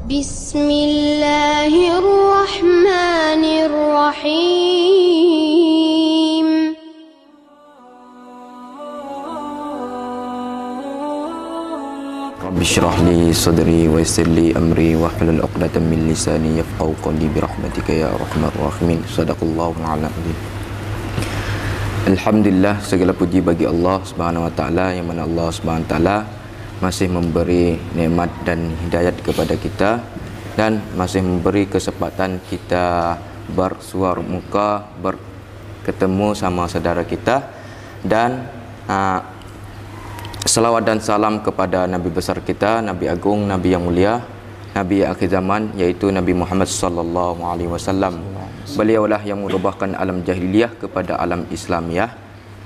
Bismillahirrahmanirrahim. Rabbi shrah li sadri wa yassir li amri wahlul 'uqdatam min lisani yafqahu qawli bi rahmatika ya arhamar rahimin. Shadaqallahu a'lam. Alhamdulillah, segala puji bagi Allah Subhanahu wa taala, yang mana Allah Subhanahu wa taala masih memberi nikmat dan hidayat kepada kita dan masih memberi kesempatan kita bersuar muka, berketemu sama saudara kita, dan selawat dan salam kepada Nabi besar kita, Nabi agung, Nabi yang mulia, Nabi akhir zaman, yaitu Nabi Muhammad sallallahu alaihi wasallam. Beliaulah yang merubahkan alam jahiliyah kepada alam Islamiyah,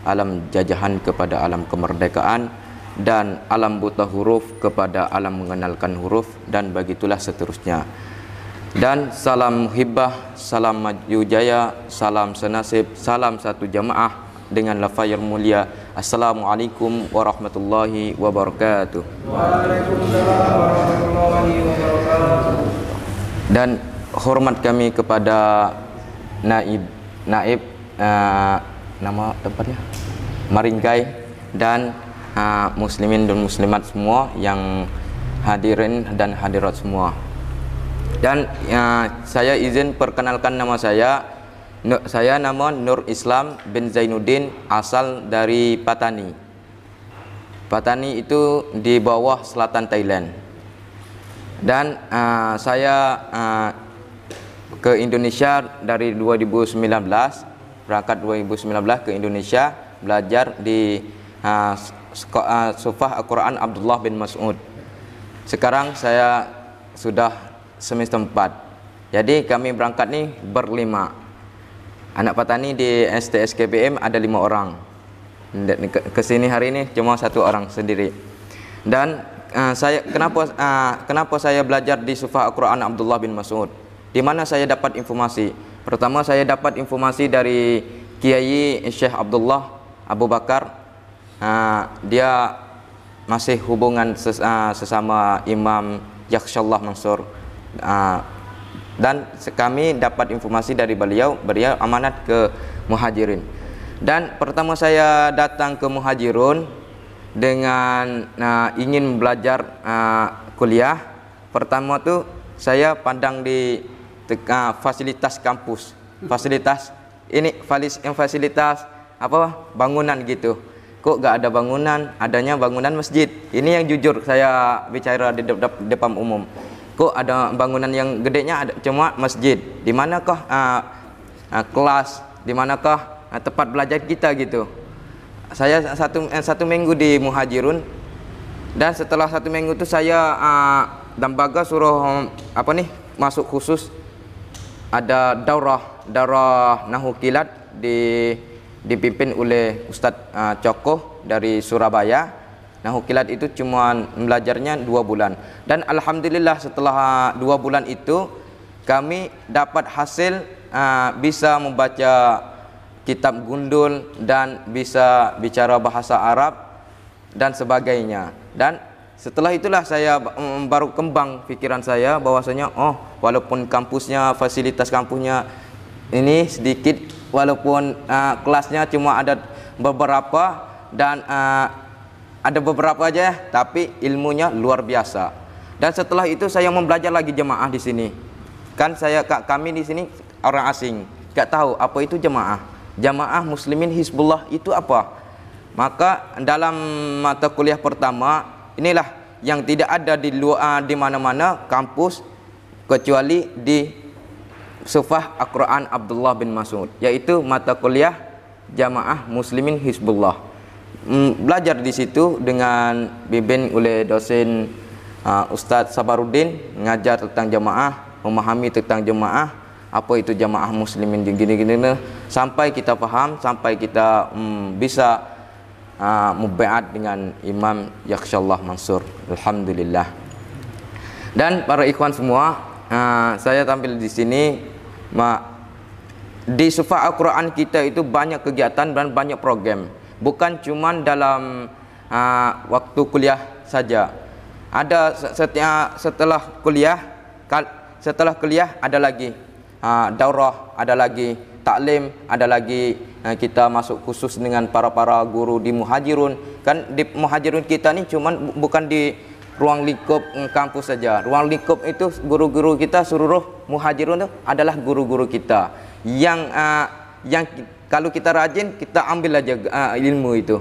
alam jajahan kepada alam kemerdekaan, dan alam buta huruf kepada alam mengenalkan huruf, dan begitulah seterusnya. Dan salam muhibbah, salam maju jaya, salam senasib, salam satu jamaah dengan lafaz yang mulia. Assalamualaikum warahmatullahi wabarakatuh. Waalaikumsalam warahmatullahi wabarakatuh. Dan hormat kami kepada naib nama tempatnya Maringgai, dan muslimin dan muslimat semua yang hadirin dan hadirat semua. Dan saya izin perkenalkan nama saya. Saya nama Nur Islam bin Zainuddin, asal dari Patani. Patani itu di bawah selatan Thailand. Dan saya ke Indonesia dari 2019, berangkat 2019 ke Indonesia, belajar di Sufah Al-Quran Abdullah bin Mas'ud. Sekarang saya sudah semester 4. Jadi kami berangkat nih berlima. Anak Patani di STSKPM ada 5 orang. Kesini hari ini cuma 1 orang sendiri. Dan saya kenapa saya belajar di Sufah Al-Quran Abdullah bin Mas'ud? Di mana saya dapat informasi? Pertama, saya dapat informasi dari Kiai Syekh Abdullah Abu Bakar. Dia masih hubungan sesama Imam Yakhshallah Mansur. Dan kami dapat informasi dari beliau amanat ke Muhajirin. Dan pertama saya datang ke Muhajirun dengan ingin belajar kuliah. Pertama tuh saya pandang di fasilitas kampus, fasilitas apa, bangunan gitu. Kok gak ada bangunan, adanya bangunan masjid. Ini yang jujur saya bicara di depan umum. Kok ada bangunan yang gedenya ada cuma masjid. Di manakah kelas, di manakah tempat belajar kita gitu. Saya satu minggu di Muhajirun, dan setelah 1 minggu itu saya Dambaga suruh masuk khusus. Ada daurah Nahwu Kilat dipimpin oleh Ustadz Cokoh dari Surabaya. Nahwu Kilat itu cuma belajarnya 2 bulan. Dan alhamdulillah setelah 2 bulan itu kami dapat hasil bisa membaca kitab gundul dan bisa bicara bahasa Arab dan sebagainya. Dan setelah itulah saya baru kembang pikiran saya bahwasanya walaupun kampusnya, fasilitas kampusnya ini sedikit, walaupun kelasnya cuma ada beberapa dan ada beberapa aja, tapi ilmunya luar biasa. Dan setelah itu saya mau belajar lagi jemaah di sini. Kan kami di sini orang asing, gak tahu apa itu jemaah. Jamaah Muslimin Hizbullah itu apa? Maka dalam mata kuliah pertama, inilah yang tidak ada di mana-mana kampus kecuali di Sufah Al-Quran Abdullah bin Mas'ud, yaitu mata kuliah Jamaah Muslimin Hizbullah. Belajar di situ dengan bimbing oleh dosen Ustadz Sabaruddin, ngajar tentang jamaah, memahami tentang jamaah, apa itu jamaah muslimin gini-gini, sampai kita paham, sampai kita bisa mubai'at dengan Imam Yakhshallah Mansur. Alhamdulillah. Dan para ikhwan semua, saya tampil di sini. Di Sufah Al-Quran kita itu banyak kegiatan dan banyak program. Bukan cuma dalam waktu kuliah saja. Ada setelah kuliah Setelah kuliah ada lagi daurah, ada lagi taklim, ada lagi kita masuk khusus dengan para guru di Muhajirun. Kan di Muhajirun kita ni cuman bukan di ruang lingkup kampus saja. Ruang lingkup itu guru-guru kita seluruh Muhajirun itu adalah guru-guru kita yang kalau kita rajin kita ambil aja ilmu itu.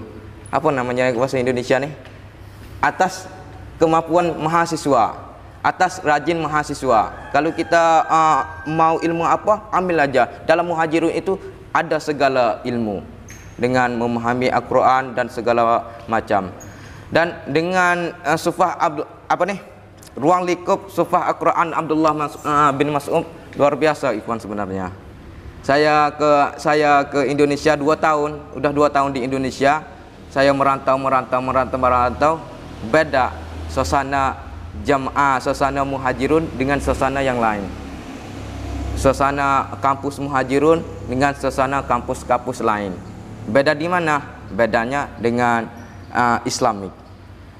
Apa namanya bahasa Indonesia nih? Atas kemampuan mahasiswa, atas rajin mahasiswa. Kalau kita mau ilmu apa, ambil aja. Dalam Muhajirun itu ada segala ilmu dengan memahami Al-Quran dan segala macam. Dan dengan ruang lingkup Sufah Al-Quran Abdullah bin Mas'ud, luar biasa ikhwan sebenarnya. Saya ke Indonesia 2 tahun, udah 2 tahun di Indonesia. Saya merantau. Beda suasana jamaah, suasana Muhajirun dengan suasana yang lain. Suasana kampus Muhajirun dengan suasana kampus-kampus lain. Beda di mana? Bedanya dengan Islamik.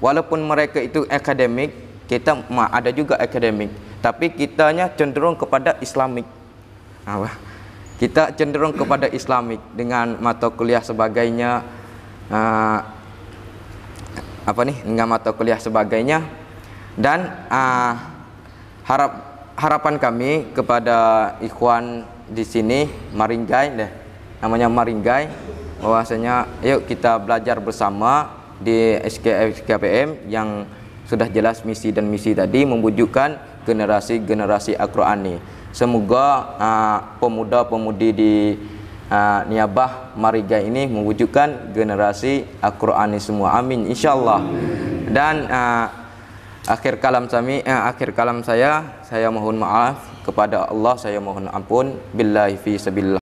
Walaupun mereka itu akademik, kita ada juga akademik, tapi kitanya cenderung kepada Islamik. Kita cenderung kepada Islamik dengan mata kuliah sebagainya, dengan mata kuliah sebagainya. Dan harapan kami kepada ikhwan di sini Maringgai namanya Maringgai, bahwasanya yuk kita belajar bersama di SKPM yang sudah jelas misi dan misi tadi, mewujudkan generasi Al-Qurani. Semoga pemuda-pemudi di Niabah Maringgai ini mewujudkan generasi Al-Qurani semua. Amin insyaallah. Dan akhir kalam saya mohon maaf kepada Allah, saya mohon ampun. Billahi fi sabilillah.